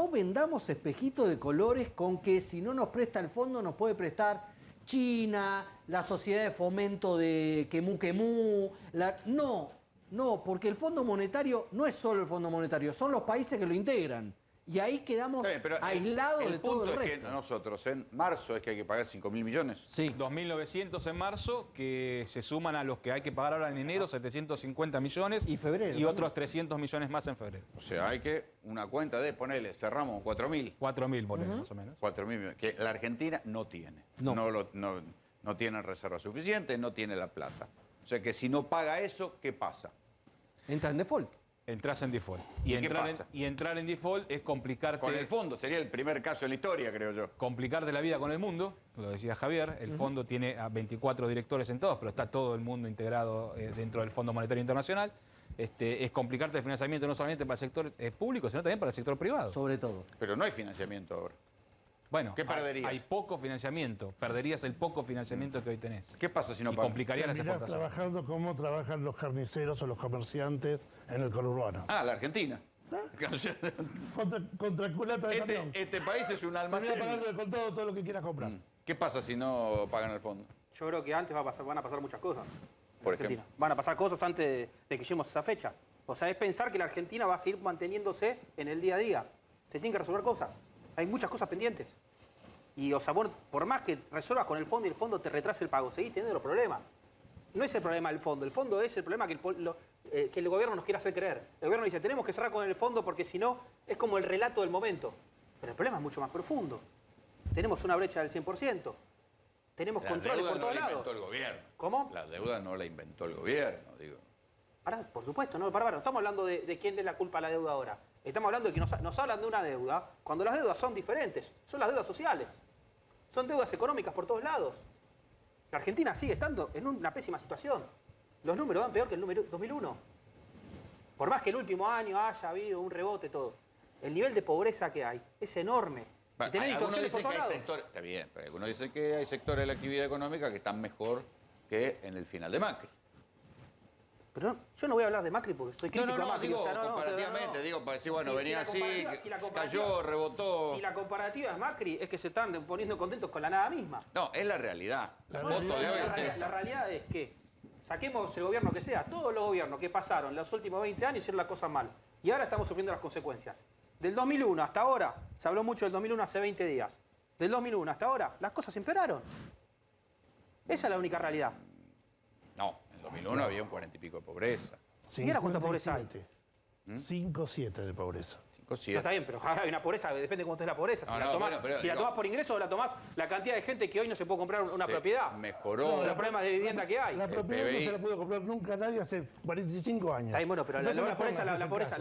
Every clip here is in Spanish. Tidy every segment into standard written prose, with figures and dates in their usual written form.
no vendamos espejitos de colores con que si no nos presta el fondo nos puede prestar China, la sociedad de fomento de Quemú Quemú. No, porque el Fondo Monetario no es solo el Fondo Monetario, son los países que lo integran. Y ahí quedamos aislados de todo el resto. El punto es que nosotros en marzo es que hay que pagar 5.000 millones. Sí. 2.900 en marzo, que se suman a los que hay que pagar ahora en enero, 750 millones. Y febrero. Y otros 300 millones más en febrero. O sea, hay que una cuenta de, ponele, cerramos 4.000. 4.000 por más o menos. 4.000 millones, que la Argentina no tiene. No. No tiene reserva suficiente, no tiene la plata. O sea que si no paga eso, ¿qué pasa? Entra en default. Entrás en default. ¿Y qué pasa? Y entrar en default es complicarte. Con el fondo, sería el primer caso en la historia, creo yo. Complicarte la vida con el mundo, lo decía Javier. El fondo tiene a 24 directores en todos, pero está todo el mundo integrado dentro del Fondo Monetario Internacional. Es complicarte el financiamiento no solamente para el sector público, sino también para el sector privado. Sobre todo. Pero no hay financiamiento ahora. Bueno, ¿qué perderías? Hay poco financiamiento. Perderías el poco financiamiento que hoy tenés. ¿Qué pasa si no y pagas? complicaría las Terminás exportaciones. trabajando como trabajan los carniceros o los comerciantes en el conurbano. Ah, la Argentina. Contra culata de camión. Este país es un Terminás almacén. pagando de contado todo lo que quieras comprar. ¿Qué pasa si no pagan el fondo? Yo creo que antes van a pasar muchas cosas. en Por Argentina. ejemplo. Van a pasar cosas antes de que lleguemos a esa fecha. O sea, es pensar que la Argentina va a seguir manteniéndose en el día a día. Se tienen que resolver cosas. Hay muchas cosas pendientes. Y, o sea, por más que resuelvas con el fondo y el fondo te retrase el pago, seguís teniendo los problemas. No es el problema del fondo es el problema que el gobierno nos quiere hacer creer. El gobierno dice, tenemos que cerrar con el fondo porque si no, es como el relato del momento. Pero el problema es mucho más profundo. Tenemos una brecha del 100%. Tenemos controles por todos lados. La deuda no la inventó el gobierno. ¿Cómo? La deuda no la inventó el gobierno, digo. Por supuesto, no estamos hablando de quién es la culpa de la deuda ahora. Estamos hablando de que nos hablan de una deuda cuando las deudas son diferentes. Son las deudas sociales. Son deudas económicas por todos lados. La Argentina sigue estando en una pésima situación. Los números van peor que el número 2001. Por más que el último año haya habido un rebote, todo. El nivel de pobreza que hay es enorme. Bueno, y tenés distorsiones por todos lados. Está bien, pero algunos dicen que hay sectores de la actividad económica que están mejor que en el final de Macri. Pero yo no voy a hablar de Macri porque soy crítico a Macri. Digo, o sea, comparativamente, digo, para decir, bueno, venía así, la cayó, rebotó. Si la comparativa es Macri, es que se están poniendo contentos con la nada misma. No, es la realidad. La No, foto de hoy La realidad es que saquemos el gobierno que sea, todos los gobiernos que pasaron los últimos 20 años hicieron las cosas mal. Y ahora estamos sufriendo las consecuencias. Del 2001 hasta ahora, se habló mucho del 2001 hace 20 días. Del 2001 hasta ahora, las cosas empeoraron. Esa es la única realidad. No, en 2001 había un 40 y pico de pobreza. Mira cuánta pobreza hay. 5,7 de pobreza. 5, No, 7. está bien, pero hay una pobreza, depende de cuánto es la pobreza. Si No, la no, tomás, bueno, pero si la digo, tomás por ingreso o la tomás la cantidad de gente que hoy no se puede comprar una propiedad. Mejoró. Los problemas de vivienda que hay. La propiedad PBI. no se la pudo comprar nunca nadie hace 45 años. Está bien, bueno, pero Entonces la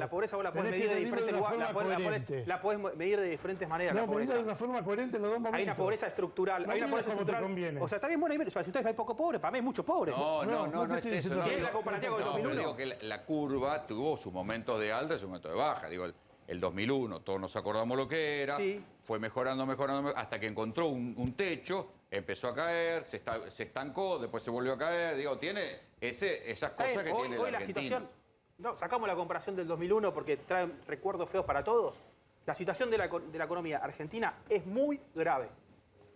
pobreza vos la podés medir de diferentes la podés medir de diferentes maneras. No, La pobreza. de una forma coherente en los dos momentos. Hay una pobreza estructural. No Hay una mires pobreza como te estructural. conviene. O sea, está bien, bueno, si ustedes hay poco pobre, para mí hay mucho pobre. No te es estoy eso. diciendo no, Si es digo- la comparativa con el no, pero 2001. digo que la curva tuvo sus momentos de alta y sus momentos de baja. Digo, el 2001, todos nos acordamos lo que era, Sí. fue mejorando, hasta que encontró un techo, empezó a caer, se estancó, después se volvió a caer. Digo, tiene esas Está cosas bien, que tiene hoy el la argentino. situación. No, sacamos la comparación del 2001 porque trae recuerdos feos para todos. La situación de la economía argentina es muy grave.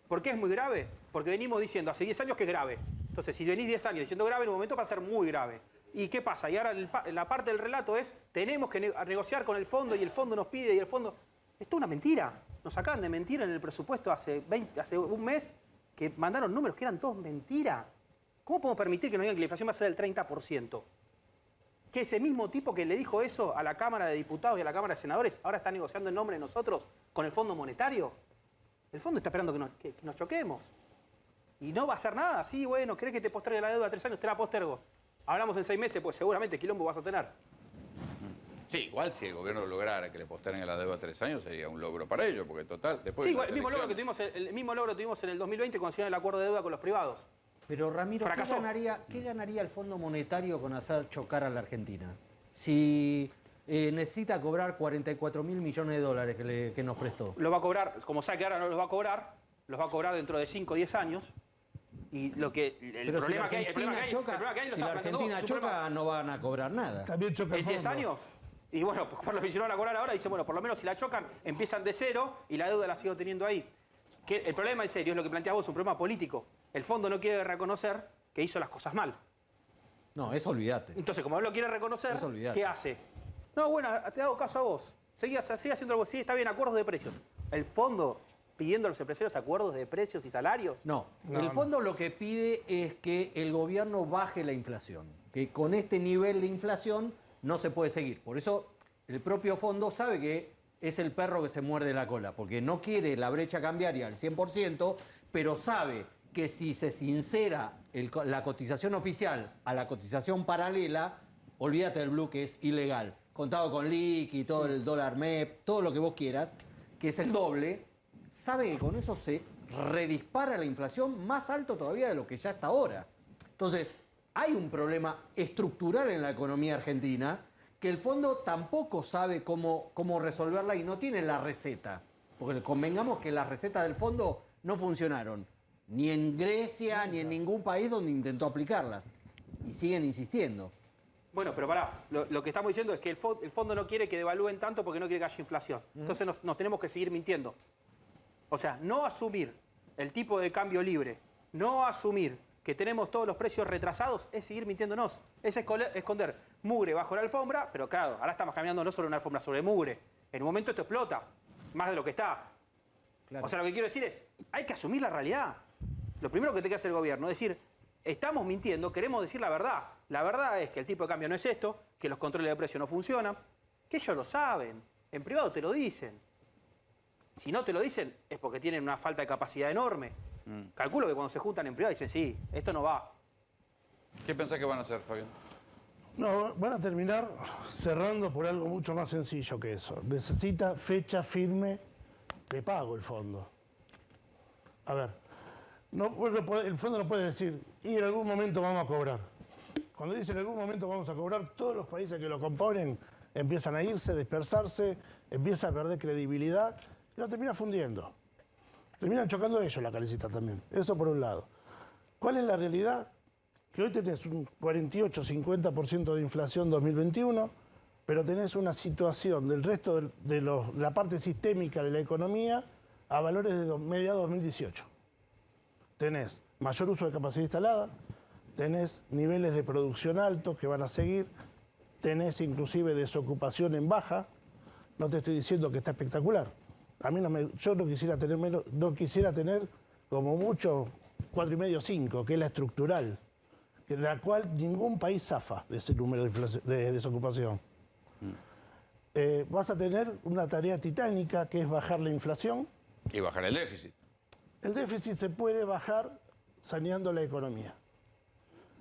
¿Por qué es muy grave? Porque venimos diciendo hace 10 años que es grave. Entonces, si venís 10 años diciendo grave, en un momento va a ser muy grave. ¿Y qué pasa? Y ahora la parte del relato es, tenemos que negociar con el fondo y el fondo nos pide y el fondo... Esto es una mentira. Nos acaban de mentir en el presupuesto hace un mes que mandaron números que eran todos mentira. ¿Cómo podemos permitir que nos digan que la inflación va a ser del 30%? Que ese mismo tipo que le dijo eso a la Cámara de Diputados y a la Cámara de Senadores ahora está negociando en nombre de nosotros con el Fondo Monetario. El fondo está esperando que nos choquemos. Y no va a hacer nada. Sí, bueno, ¿querés que te postergue la deuda 3 años? Te la postergo. Hablamos en 6 meses, pues seguramente quilombo vas a tener. Sí, igual si el gobierno lograra que le posterguen la deuda 3 años sería un logro para ellos, porque total, después Sí, de igual, las el mismo logro que elecciones- tuvimos, el mismo logro tuvimos en el 2020 cuando hicieron el acuerdo de deuda con los privados. Pero Ramiro, Fracasó. ¿qué ganaría el Fondo Monetario con hacer chocar a la Argentina? Si necesita cobrar 44.000 millones de dólares que nos prestó. Lo va a cobrar, como sabe que ahora no los va a cobrar dentro de 5 o 10 años. Y lo que el Pero problema si la que hay, el problema que hay, Argentina choca, el problema que hay lo si está la planteando Argentina vos, choca no van a cobrar nada. También choca el ¿En 10 fondo. años? Y bueno, por lo que hicieron a cobrar ahora, dicen, bueno, por lo menos si la chocan, empiezan de cero y la deuda la sigo teniendo ahí. Que el problema en serio es lo que planteás vos, un problema político. El fondo no quiere reconocer que hizo las cosas mal. No, eso olvídate. Entonces, como él lo quiere reconocer, Eso olvidate. ¿qué hace? No, bueno, te hago caso a vos. Sigue haciendo algo así, está bien, acuerdos de precios. El fondo pidiendo a los empresarios acuerdos de precios y salarios. No, el fondo lo que pide es que el gobierno baje la inflación, que con este nivel de inflación no se puede seguir. Por eso el propio fondo sabe que es el perro que se muerde la cola, porque no quiere la brecha cambiaria al 100%, pero sabe que si se sincera la cotización oficial a la cotización paralela, olvídate del blue, que es ilegal. Contado con liqui, todo el dólar MEP, todo lo que vos quieras, que es el doble, sabe que con eso se redispara la inflación más alto todavía de lo que ya está ahora. Entonces, hay un problema estructural en la economía argentina que el fondo tampoco sabe cómo resolverla y no tiene la receta. Porque convengamos que las recetas del fondo no funcionaron ni en Grecia ni en ningún país donde intentó aplicarlas. Y siguen insistiendo. Bueno, pero pará, lo que estamos diciendo es que el fondo no quiere que devalúen tanto porque no quiere que haya inflación. Entonces nos tenemos que seguir mintiendo. O sea, no asumir el tipo de cambio libre, no asumir que tenemos todos los precios retrasados, es seguir mintiéndonos. Es esconder mugre bajo la alfombra, pero claro, ahora estamos caminando no sobre una alfombra, sobre mugre. En un momento esto explota, más de lo que está. Claro. O sea, lo que quiero decir es, hay que asumir la realidad. Lo primero que tiene que hacer el gobierno es decir, estamos mintiendo, queremos decir la verdad. La verdad es que el tipo de cambio no es esto, que los controles de precio no funcionan, que ellos lo saben, en privado te lo dicen. Si no te lo dicen es porque tienen una falta de capacidad enorme. Calculo que cuando se juntan en privado dicen, sí, esto no va. ¿Qué pensás que van a hacer, Fabián? No, van a terminar cerrando por algo mucho más sencillo que eso. Necesita fecha firme de pago el fondo. A ver, el fondo no puede decir, y en algún momento vamos a cobrar. Cuando dice en algún momento vamos a cobrar, todos los países que lo componen empiezan a irse, dispersarse, empieza a perder credibilidad y lo termina fundiendo. Terminan chocando ellos la calecita también. Eso por un lado. ¿Cuál es la realidad? Que hoy tenés un 48-50% de inflación 2021, pero tenés una situación del resto de la parte sistémica de la economía a valores de mediados 2018. Tenés mayor uso de capacidad instalada, tenés niveles de producción altos que van a seguir, tenés inclusive desocupación en baja. No te estoy diciendo que está espectacular. A mí yo no quisiera tener menos, no quisiera tener como mucho 4,5, 5, que es la estructural, de la cual ningún país zafa de ese número de desocupación. Vas a tener una tarea titánica que es bajar la inflación. Y bajar el déficit. El déficit se puede bajar saneando la economía.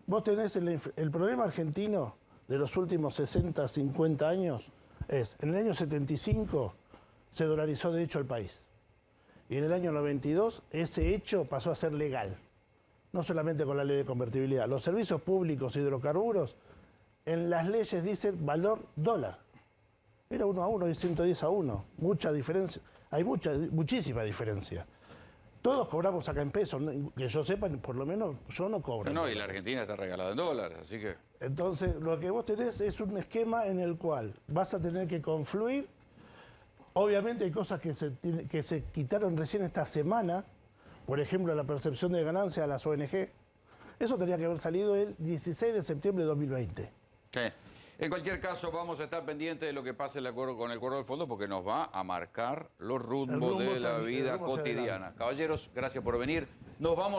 Vos tenés el problema argentino de los últimos 60, 50 años es, en el año 75 se dolarizó de hecho el país. Y en el año 92 ese hecho pasó a ser legal. No solamente con la ley de convertibilidad. Los servicios públicos, hidrocarburos, en las leyes dicen valor dólar. Era 1 a 1 y 110 a 1. Mucha diferencia. Hay muchísima diferencia. Todos cobramos acá en pesos. Que yo sepa, por lo menos yo no cobro. No, y la Argentina está regalada en dólares, así que... Entonces, lo que vos tenés es un esquema en el cual vas a tener que confluir. Obviamente hay cosas que se quitaron recién esta semana. Por ejemplo, la percepción de ganancias a las ONG. Eso tenía que haber salido el 16 de septiembre de 2020. Sí. En cualquier caso, vamos a estar pendientes de lo que pase con el acuerdo del fondo porque nos va a marcar los rumbos de la vida cotidiana. Caballeros, gracias por venir. Nos vamos.